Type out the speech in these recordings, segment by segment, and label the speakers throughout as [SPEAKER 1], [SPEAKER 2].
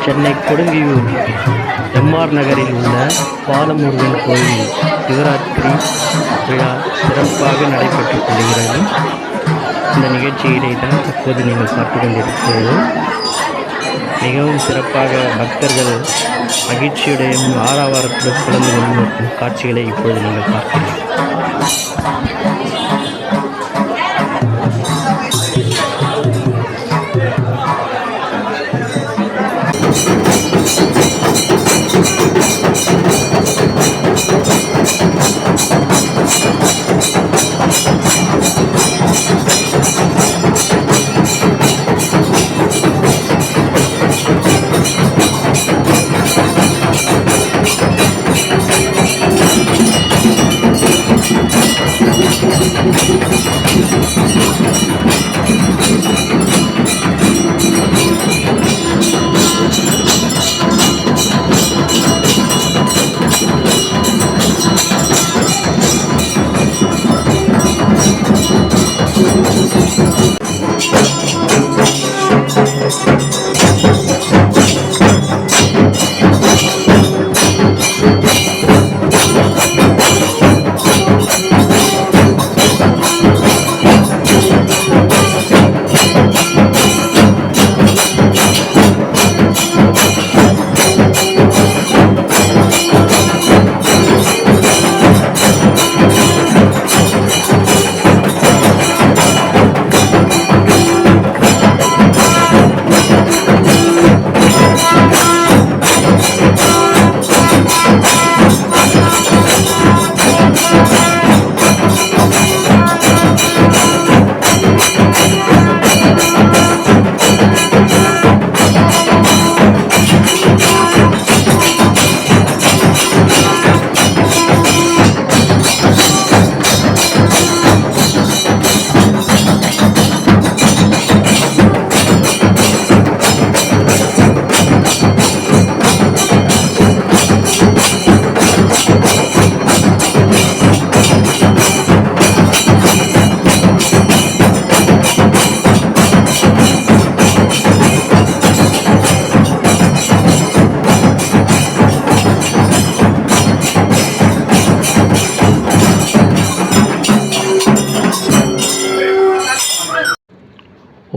[SPEAKER 1] Chennai Kodungaiyur MR நகரில் உள்ள பாலமுருகன் கோயில் சிவராத்திரி விழா சிறப்பாக நடைபெற்றுக் கொள்கிறது. இந்த நிகழ்ச்சியிலே தான் தற்போது நீங்கள் பார்த்து கொண்டிருக்கிறது. மிகவும் சிறப்பாக பக்தர்கள் மகிழ்ச்சியுடையும் ஆரவாரத்துடன் கலந்து கொண்டிருக்கும் காட்சிகளை இப்பொழுது நீங்கள் பார்க்கிறீர்கள்.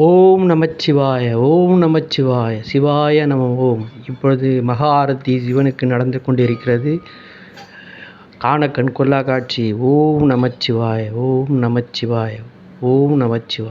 [SPEAKER 1] ஓம் நமச்சிவாய, ஓம் நமச்சிவாய, சிவாய நம ஓம். இப்பொழுது மகா ஆரத்தி சிவனுக்கு நடந்து கொண்டிருக்கிறது. காண கண் கொள்ளா காட்சி. ஓம் நமச்சிவாய, ஓம் நமச்சிவாய, ஓம் நமச்சிவாய.